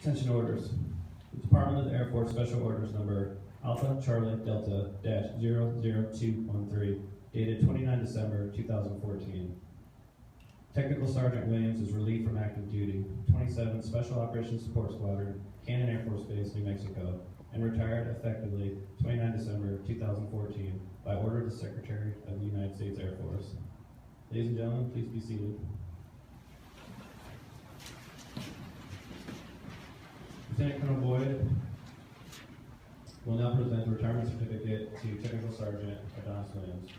Attention orders. The Department of the Air Force Special Orders number Alpha Charlie Delta -00213, dated 29 December 2014. Technical Sergeant Williams is relieved from active duty, 27 Special Operations Support Squadron, Cannon Air Force Base, New Mexico, and retired effectively 29 December 2014 by order of the Secretary of the United States Air Force. Ladies and gentlemen, please be seated. Lieutenant Colonel Boyd will now present the retirement certificate to Technical Sergeant Adonis Williams.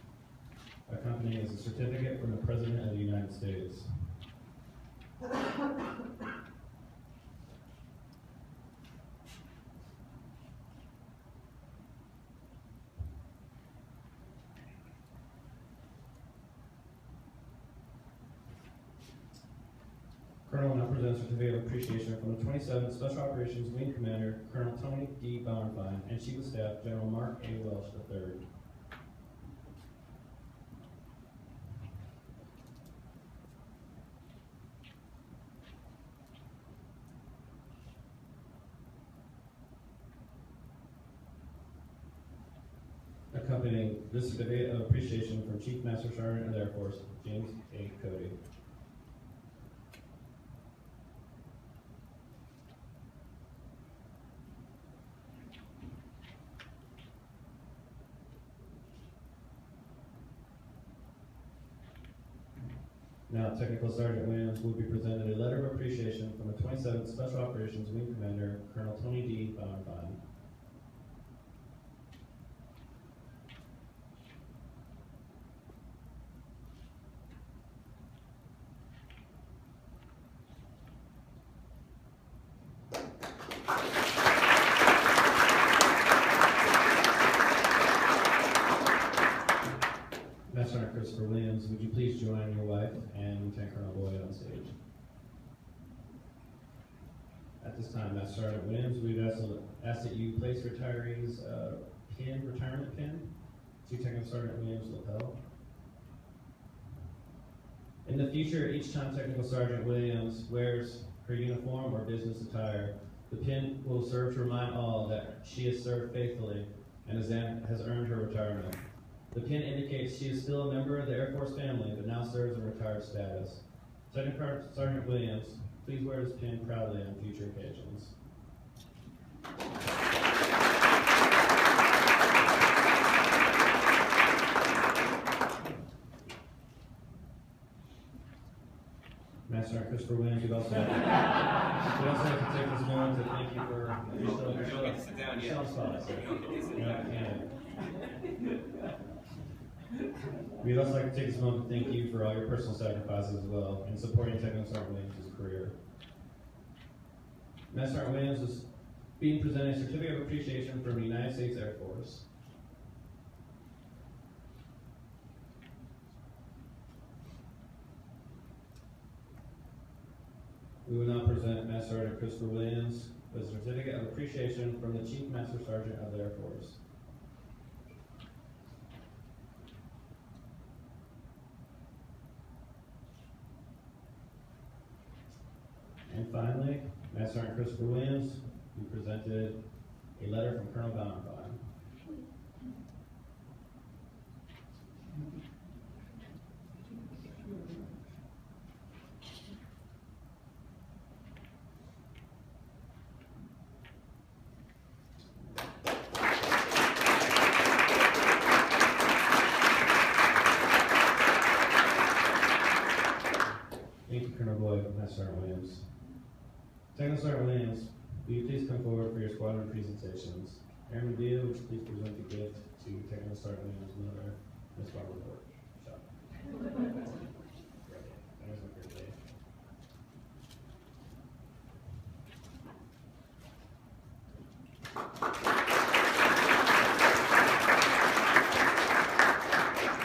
Accompanying is a certificate from the President of the United States. Colonel will now present a certificate of appreciation from the 27th Special Operations Wing Commander, Colonel Tony D. Bauernfein, and Chief of Staff, General Mark A. Welsh III. Accompanying this certificate of appreciation from Chief Master Sergeant of the Air Force, James A. Cody. Now, Technical Sergeant Williams will be presented a letter of appreciation from the 27th Special Operations Wing Commander, Colonel Tony D. Bauernfein. Master Sergeant Christopher Williams, would you please join your wife and Lieutenant Colonel Boyd on stage? At this time, Master Sergeant Williams, we'd ask that you place retirees' retirement pin to Technical Sergeant Williams' lapel. In the future, each time Technical Sergeant Williams wears her uniform or business attire, the pin will serve to remind all that she has served faithfully and has earned her retirement. The pin indicates she is still a member of the Air Force family, but now serves in retired status. Technical Sergeant Williams, please wear this pin proudly on future occasions. Master Sergeant Christopher Williams, we'd also like to take this moment to thank you for You don't get to sit down yet. We'd also like to take this moment to thank you for all your personal sacrifices as well in supporting Technical Sergeant Williams' career. Master Sergeant Williams is being presented a certificate of appreciation from the United States Air Force. We will now present Master Sergeant Christopher Williams with a certificate of appreciation from the Chief Master Sergeant of the Air Force. And finally, Master Sergeant Christopher Williams, who presented a letter from Colonel Bauernfein. Thank you, Colonel Boyd, Master Sergeant Williams. Technical Sergeant Williams, will you please come forward for your squadron presentations? Aaron Medea, would you please present the gift to Technical Sergeant Williams' mother, Ms. Barbara Borch. That was a great day.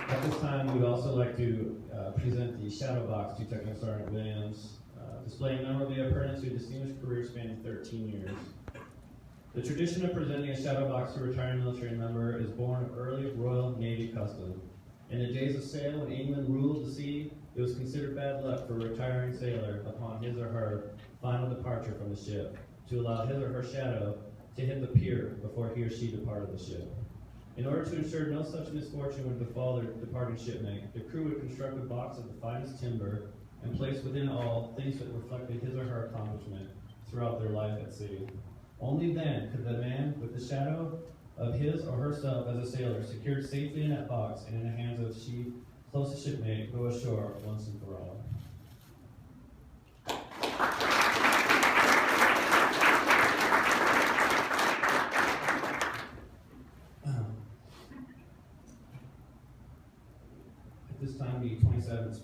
At this time, we would also like to present the shadow box to Technical Sergeant Williams, displaying memorabilia pertinent to a distinguished career spanning 13 years. The tradition of presenting a shadow box to a retiring military member is born of early Royal Navy custom. In the days of sail, when England ruled the sea, it was considered bad luck for a retiring sailor upon his or her final departure from the ship to allow his or her shadow to hit the pier before he or she departed the ship. In order to ensure no such misfortune would befall their departing shipmate, the crew would construct a box of the finest timber and place within all things that reflected his or her accomplishment throughout their life at sea. Only then could the man with the shadow of his or herself as a sailor, secured safely in that box and in the hands of she closest shipmate, go ashore once and for all. At this time, the 27th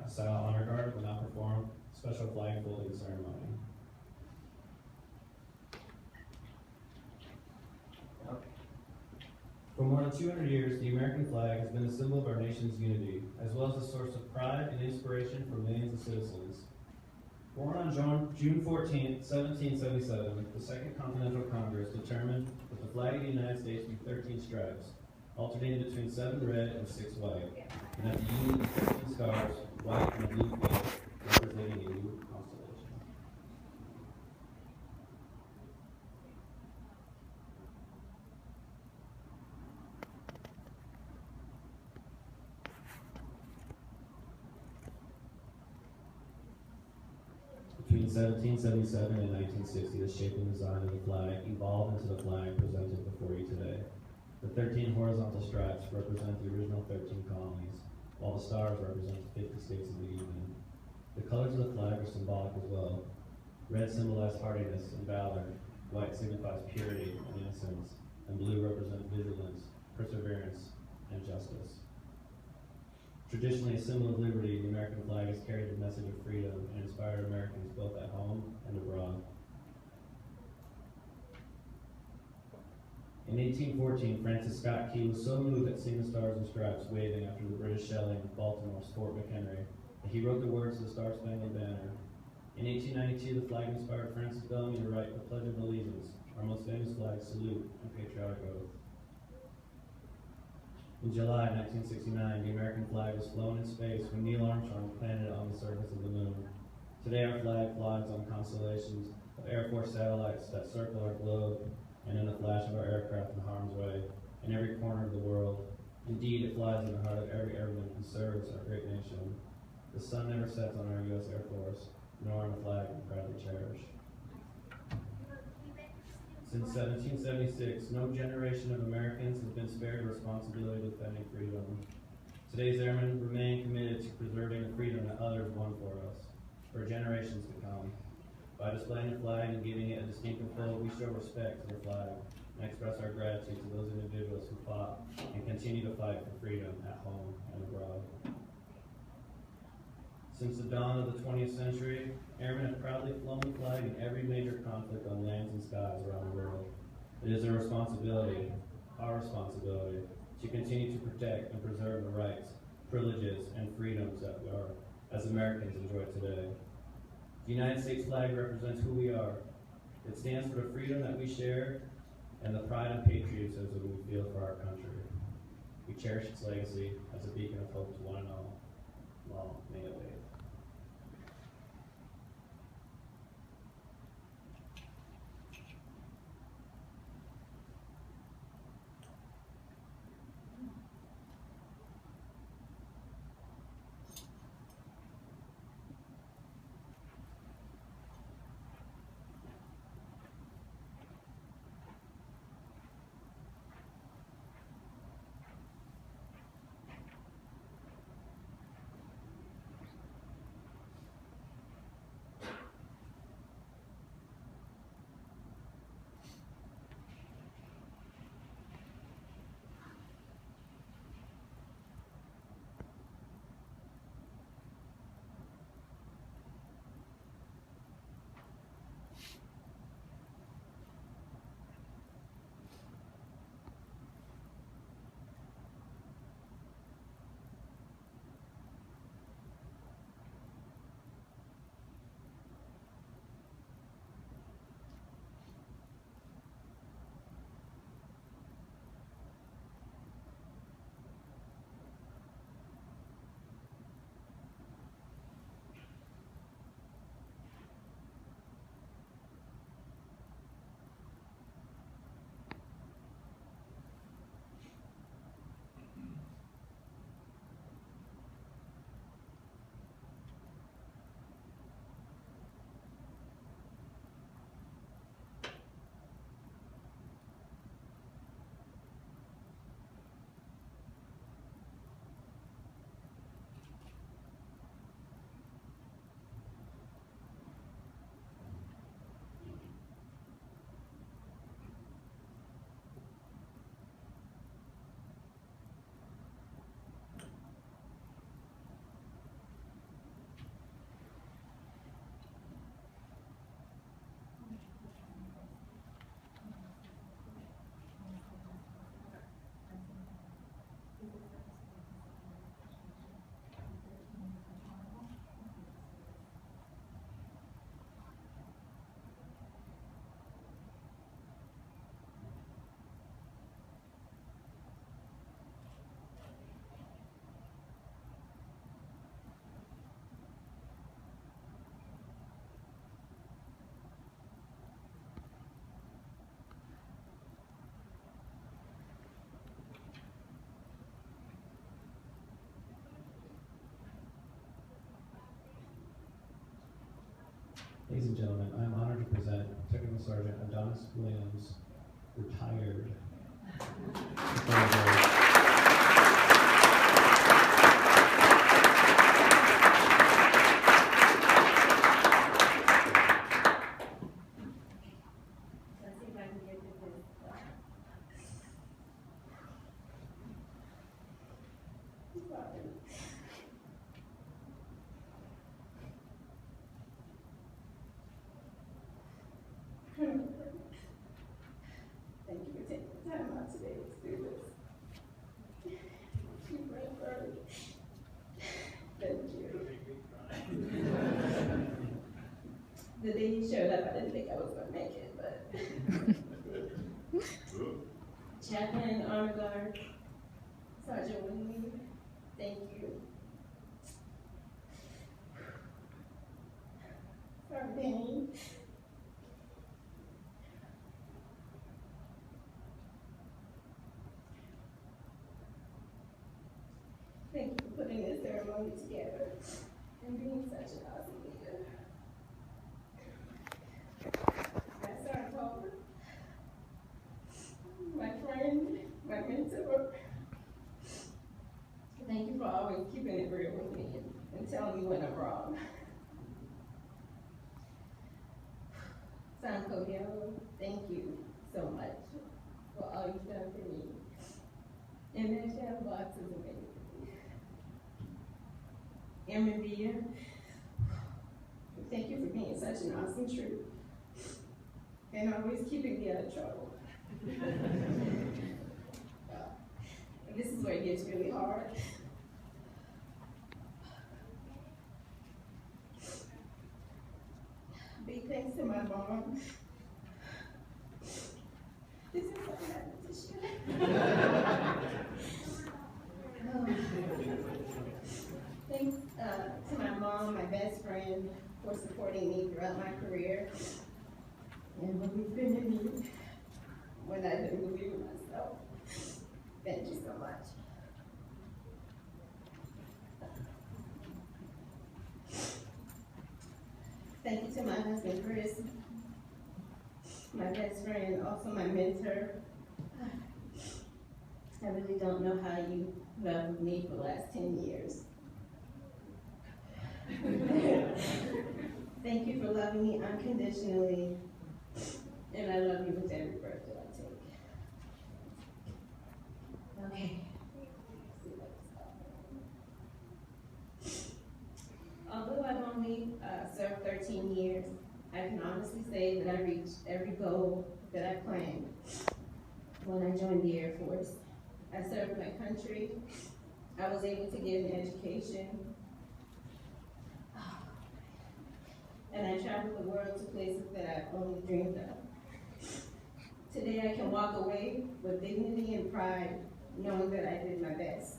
Sail Honor Guard will now perform a special flag folding ceremony. For more than 200 years, the American flag has been a symbol of our nation's unity, as well as a source of pride and inspiration for millions of citizens. Born on June 14, 1777, the Second Continental Congress determined that the flag of the United States be 13 stripes, alternating between 7 red and 6 white, and that the union of 13 stars, white and blue field, representing a new constellation. Between 1777 and 1960, the shape and design of the flag evolved into the flag presented before you today. The 13 horizontal stripes represent the original 13 colonies, while the stars represent the 50 states of the Union. The colors of the flag are symbolic as well. Red symbolizes hardiness and valor, white signifies purity and innocence, and blue represents vigilance, perseverance, and justice. Traditionally a symbol of liberty, the American flag has carried the message of freedom and inspired Americans both at home and abroad. In 1814, Francis Scott Key was so moved at seeing the stars and stripes waving after the British shelling of Baltimore's Fort McHenry that he wrote the words to the Star-Spangled Banner. In 1892, the flag inspired Francis Bellamy to write the Pledge of Allegiance, our most famous flag salute and patriotic oath. In July 1969, the American flag was flown in space when Neil Armstrong planted it on the surface of the moon. Today our flag flies on constellations of Air Force satellites that circle our globe, and in the flash of our aircraft in harm's way, in every corner of the world. Indeed, it flies in the heart of every airman who serves our great nation. The sun never sets on our U.S. Air Force, nor on a flag we proudly cherish. Since 1776, no generation of Americans has been spared the responsibility of defending freedom. Today's airmen remain committed to preserving the freedom that others won for us, for generations to come. By displaying the flag and giving it a distinctive fold, we show respect to the flag and express our gratitude to those individuals who fought and continue to fight for freedom at home and abroad. Since the dawn of the 20th century, airmen have proudly flown the flag in every major conflict on lands and skies around the world. It is our responsibility, to continue to protect and preserve the rights, privileges, and freedoms that we are, as Americans, enjoy today. The United States flag represents who we are. It stands for the freedom that we share and the pride and patriotism we feel for our country. We cherish its legacy as a beacon of hope to one and all. Long may it wave. Ladies and gentlemen, I am honored to present Technical Sergeant Adonis Williams, retired. Let's see if I can get to this. Thank you for taking the time out today to do this. You brave bird. Thank you. The day you showed up, I didn't think I was gonna make it, but. Chaplain, Honor Guard, Sergeant Winley, thank you. Sergeant Benny. Thank you for putting this ceremony together and being such an awesome leader. Sergeant Culver, my friend, my mentor. Thank you for always keeping it real with me and telling me when I'm wrong. Sam Codiello, thank you so much for all you've done for me. And that shadow box is amazing. Aaron Villa, thank you for being such an awesome troop and always keeping me out of trouble. This is where it gets really hard. Big thanks to my mom. This is what happened this year. Thanks to my mom, my best friend, for supporting me throughout my career and believing in me when I didn't believe in myself. Thank you so much. Thank you to my husband, Chris, my best friend, also my mentor. I really don't know how you loved me for the last 10 years. Thank you for loving me unconditionally, and I love you with every breath that I take. Okay. Although I've only served 13 years, I can honestly say that I reached every goal that I planned when I joined the Air Force. I served my country. I was able to get an education. And I traveled the world to places that I only dreamed of. Today I can walk away with dignity and pride, knowing that I did my best.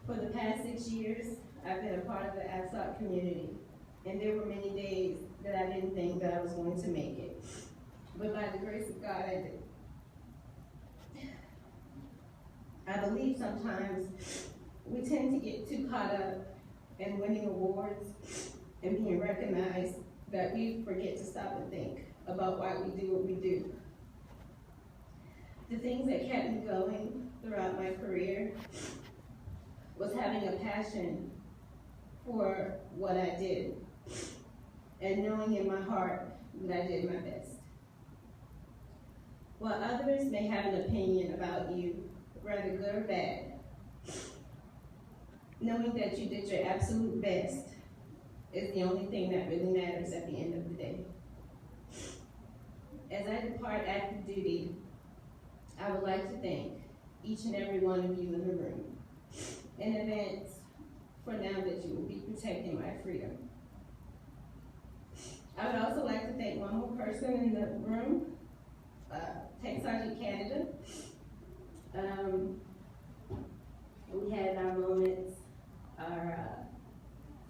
For the past 6 years, I've been a part of the ASOC community, and there were many days that I didn't think that I was going to make it. But by the grace of God, I did. I believe sometimes we tend to get too caught up in winning awards and being recognized that we forget to stop and think about why we do what we do. The things that kept me going throughout my career was having a passion for what I did and knowing in my heart that I did my best. While others may have an opinion about you, whether good or bad, knowing that you did your absolute best is the only thing that really matters at the end of the day. As I depart active duty, I would like to thank each and every one of you in the room in advance for now that you will be protecting my freedom. I would also like to thank one more person in the room, TSgt Canada. We had our moments, our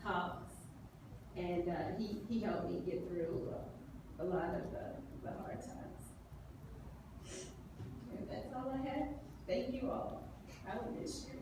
talks, and he helped me get through a lot of the hard times. And that's all I had. Thank you all. I will miss you.